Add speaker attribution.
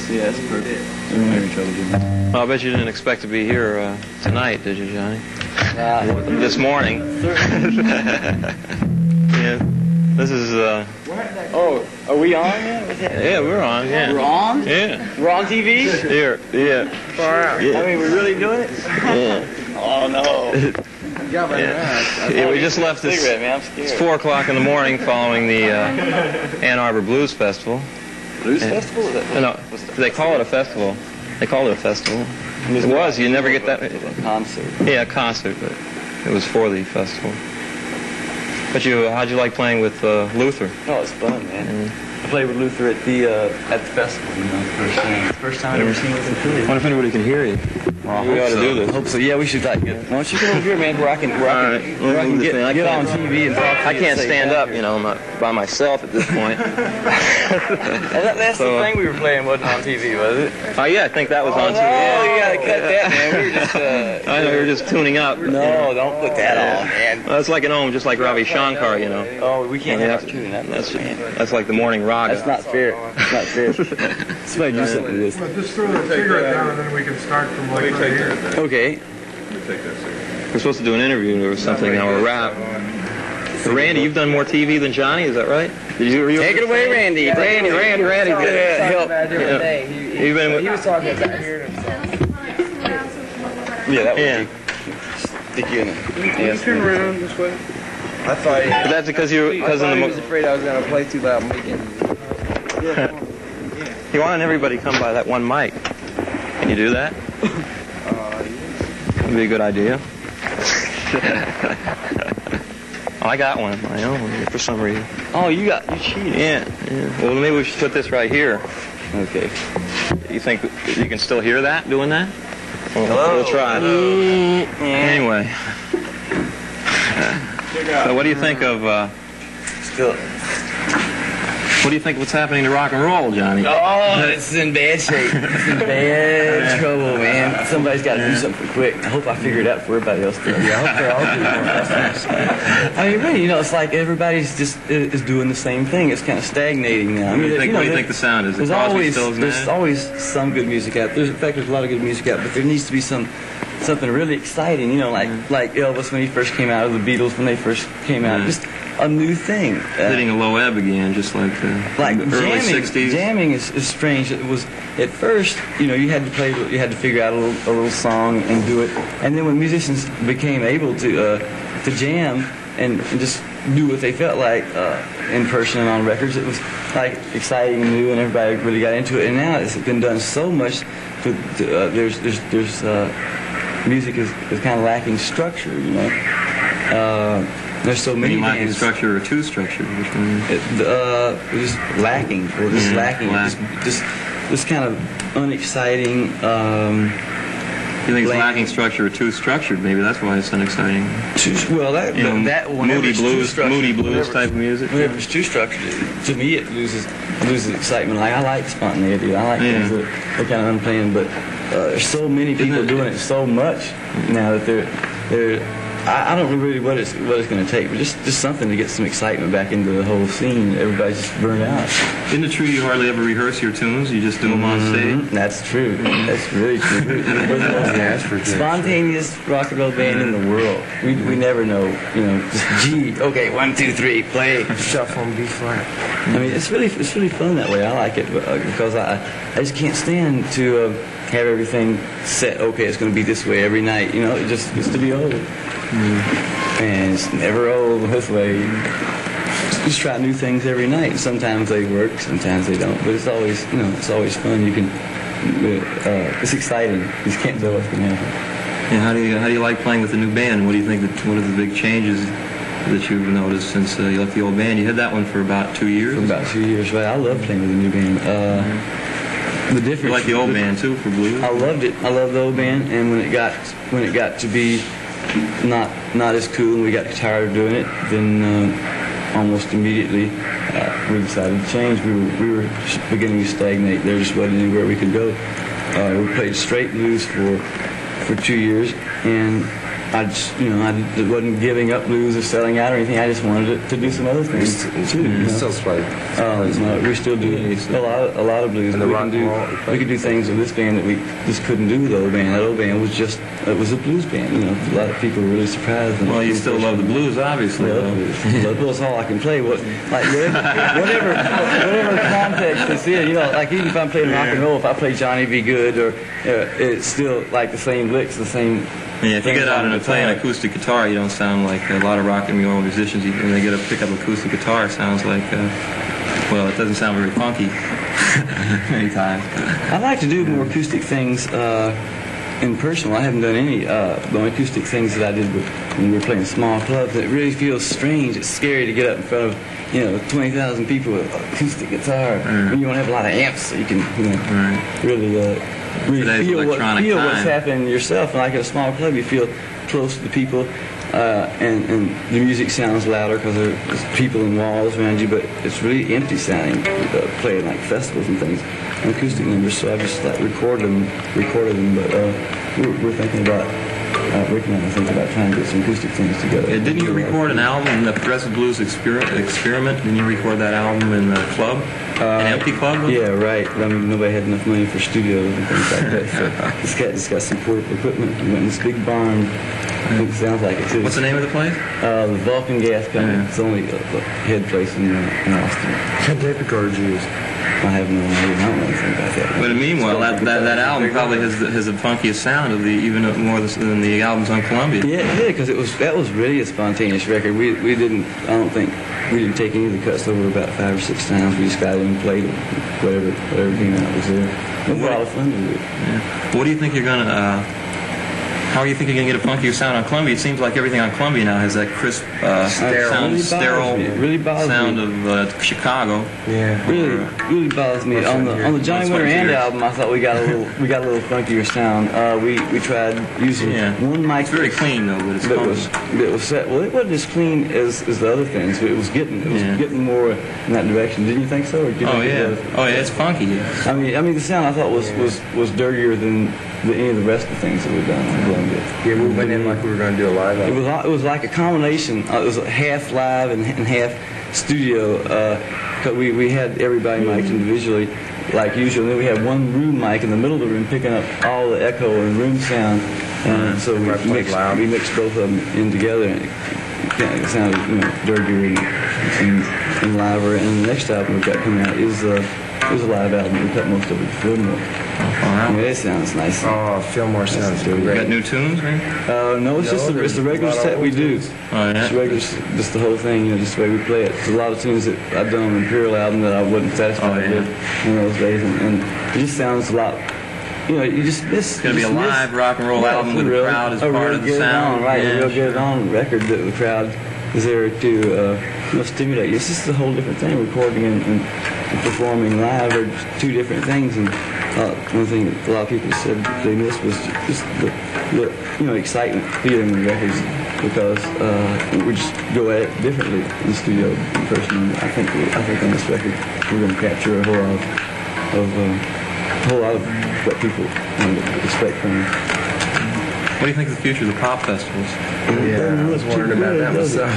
Speaker 1: Yeah, that's perfect.
Speaker 2: Well, I bet you didn't expect to be here tonight, did you, Johnny? This morning. Yeah. This is.
Speaker 1: Oh, are we on yet?
Speaker 2: Yeah, we're on. Yeah.
Speaker 1: We're on?
Speaker 2: Yeah.
Speaker 1: We're on TV?
Speaker 2: Here. Yeah.
Speaker 1: Far out. Yeah. I mean, we're really doing it?
Speaker 2: Yeah.
Speaker 1: Oh no.
Speaker 2: Yeah, we just left this.
Speaker 1: Cigarette, man. I'm scared.
Speaker 2: It's 4 o'clock in the morning, following the Ann Arbor Blues Festival.
Speaker 1: Blues Festival?
Speaker 2: No, they call it a festival. They call it a festival. It was. You never get that.
Speaker 1: A concert.
Speaker 2: Yeah, a concert, but it was for the festival. But how'd you like playing with Luther?
Speaker 1: Oh, it's fun, man. I played with Luther at the festival, you know, first time I've ever seen Luther play.
Speaker 2: I wonder if anybody can hear you.
Speaker 1: Well,
Speaker 2: we ought to do this.
Speaker 1: I hope so. Yeah, we should like get. Why don't you come over here, man, where I can get on TV and talk to you.
Speaker 2: I can't stand up, you know. I'm not by myself at this point.
Speaker 1: That's the thing we were playing wasn't on TV, was it?
Speaker 2: Oh yeah, I think that was on TV.
Speaker 1: Oh, you gotta cut that, man. We were just.
Speaker 2: I know, we were just tuning up.
Speaker 1: No, don't put that on, man.
Speaker 2: Well, it's like an ohm, just like Ravi Shankar, you know.
Speaker 1: Oh, we can't have tuning up.
Speaker 2: That's like the morning raga.
Speaker 1: That's not fair. It's not fair. Somebody do something to this.
Speaker 3: Well, just throw the cigarette down and then we can start from like right here.
Speaker 1: Okay.
Speaker 2: We're supposed to do an interview or something now, or rap. So Randy, you've done more TV than Johnny, is that right?
Speaker 1: Take it away, Randy. Randy. Help.
Speaker 2: He
Speaker 4: was talking about hearing himself.
Speaker 1: Yeah, that was stick you in it.
Speaker 3: Can you turn around this way?
Speaker 4: I thought he,
Speaker 2: But that's because
Speaker 4: I thought he was afraid I was going to play too loud making.
Speaker 2: He wanted everybody to come by that one mic. Can you do that? That'd be a good idea. Oh, I got one of my own for some reason.
Speaker 1: Oh, you cheated.
Speaker 2: Yeah. Well, maybe we should put this right here.
Speaker 1: Okay.
Speaker 2: You think you can still hear that, doing that?
Speaker 1: Hello.
Speaker 2: We'll try. Anyway. So what do you think of, what do you think of what's happening to rock and roll, Johnny?
Speaker 1: Oh, it's in bad shape. It's in bad trouble, man. Somebody's got to do something quick. I hope I figure it out for everybody else does. Yeah, I hope they're all doing it. I mean, really, you know, it's like everybody's just is doing the same thing. It's kind of stagnating now. I mean,
Speaker 2: what do you think the sound is?
Speaker 1: There's always some good music out. In fact, there's a lot of good music out, but there needs to be something really exciting, you know, like Elvis when he first came out, or the Beatles when they first came out. Just a new thing.
Speaker 2: Hitting a low ebb again, just like the early 60s.
Speaker 1: Jamming is strange. It was at first, you know, you had to figure out a little song and do it, and then when musicians became able to jam and just do what they felt like in person and on records, it was like exciting and new, and everybody really got into it. And now it's been done so much. There's music is kind of lacking structure, you know. There's so many
Speaker 2: lacking structure or too structured. Which one?
Speaker 1: Just lacking, or just lacking. Just kind of unexciting.
Speaker 2: You think it's lacking structure or too structured? Maybe that's why it's unexciting.
Speaker 1: Well, that
Speaker 2: moody blues type of music.
Speaker 1: Whenever it's too structured, to me it loses excitement. Like I like spontaneity. I like things that are kind of unplanned. But there's so many people doing it so much now that they're I don't know really what it's going to take, but just something to get some excitement back into the whole scene. Everybody's just burned out.
Speaker 2: Isn't it true you hardly ever rehearse your tunes? You just do them on stage?
Speaker 1: That's true. That's really true. We're the most spontaneous rock and roll band in the world. We never know, just G. Okay, 1, 2, 3, play.
Speaker 4: Shuffle and B flat.
Speaker 1: I mean, it's really fun that way. I like it because I just can't stand to have everything set. Okay, it's going to be this way every night. It just gets to be old, and it's never old this way. Just try new things every night. Sometimes they work, sometimes they don't. But it's always, it's always fun. You can, it's exciting. You just can't tell what's going to happen.
Speaker 2: And how do you like playing with the new band? What do you think? What are the big changes that you've noticed since you left the old band? You had that one for about 2 years.
Speaker 1: For about 2 years, right? I love playing with the new band. The difference.
Speaker 2: You like the old band too for blues?
Speaker 1: I loved it. I loved the old band, and when it got to be not as cool, and we got tired of doing it, then almost immediately we decided to change. We were beginning to stagnate. There just wasn't anywhere we could go. We played straight blues for 2 years, and I just, I wasn't giving up blues or selling out or anything. I just wanted to do some other things too.
Speaker 4: You still play?
Speaker 1: We still do a lot of blues. We could do things with this band that we just couldn't do with the old band. That old band was it was a blues band. A lot of people were really surprised.
Speaker 2: Well, you still love the blues, obviously.
Speaker 1: Love blues. All I can play. Whatever context it's in. Like even if I'm playing rock and roll, if I play Johnny B. Good, or it's still like the same licks, the same.
Speaker 2: Yeah, if you get out and play an acoustic guitar, you don't sound like a lot of rock and roll musicians. When they get a pick up acoustic guitar, it sounds like, it doesn't sound very funky many times.
Speaker 1: I like to do more acoustic things in person. I haven't done any the only acoustic things that I did when we were playing small clubs. It really feels strange. It's scary to get up in front of 20,000 people with acoustic guitar when you don't have a lot of amps, so you can really feel what's happening yourself. And like at a small club, you feel close to the people, and the music sounds louder because there's people and walls around you, but it's really empty sounding playing like festivals and things, and acoustic numbers. So I just recorded them, but we're thinking about Rick and I think about trying to get some acoustic things together.
Speaker 2: Yeah, didn't you record an album in the Progressive Blues Experiment? Didn't you record that album in the club? An empty club?
Speaker 1: Yeah, right. I mean, nobody had enough money for studios and things like that. So this got some portable equipment. We went in this big barn. It sounds like it too.
Speaker 2: What's the name of the place?
Speaker 1: The Vulcan Gas Company. It's only a head place in Austin.
Speaker 4: What tape recorder you use?
Speaker 1: I have no idea. I don't know anything about that.
Speaker 2: But meanwhile, that album probably has the funkiest sound of even more than the albums on Columbia.
Speaker 1: Yeah, because that was really a spontaneous record. We didn't take any of the cuts over about 5 or 6 times. We just got in and played it, whatever came out was there. It was a lot of fun to do it.
Speaker 2: Yeah. What do you think you're gonna? How do you think you're going to get a funkier sound on Columbia? It seems like everything on Columbia now has that crisp, sterile sound of Chicago.
Speaker 1: Yeah, really bothers me. On the Johnny Winter And album, I thought we got a little funkier sound. We tried using one mic.
Speaker 2: It's very clean though, but
Speaker 1: it was set. Well, it wasn't as clean as the other things, but it was getting more in that direction. Didn't you think so? Or
Speaker 2: It's funky.
Speaker 1: I mean, the sound I thought was dirtier than any of the rest of the things that we've done on Columbia.
Speaker 4: Yeah, we went in like we were going to do a live album.
Speaker 1: It was like a combination. It was half live and half studio. Cause we had everybody mic'd individually, like usual. And then we had one room mic in the middle of the room picking up all the echo and room sound. So we mixed both of them in together, and it sounded dirtier and liver. And the next album we've got coming out is a live album. We cut most of it to Fillmore. It sounds nice.
Speaker 4: Oh, Fillmore sounds great.
Speaker 2: You got new tunes, right?
Speaker 1: No, it's the regular set we do.
Speaker 2: Oh, yeah?
Speaker 1: It's regular, just the whole thing, just the way we play it. There's a lot of tunes that I've done on the Imperial album that I wasn't satisfied with in those days, and it just sounds a lot. You just miss.
Speaker 2: It's going to be a live rock and roll album with the crowd as part of the sound.
Speaker 1: Right, a real get it on record that the crowd is there to stimulate. It's just a whole different thing. Recording and performing live are just two different things. And one thing a lot of people said they missed was just the excitement feeling in the records, because we just go at it differently in the studio in person. I think on this record we're going to capture a whole lot of what people expect from us.
Speaker 2: What do you think of the future of the pop festivals?
Speaker 4: Yeah, I was wondering about that myself.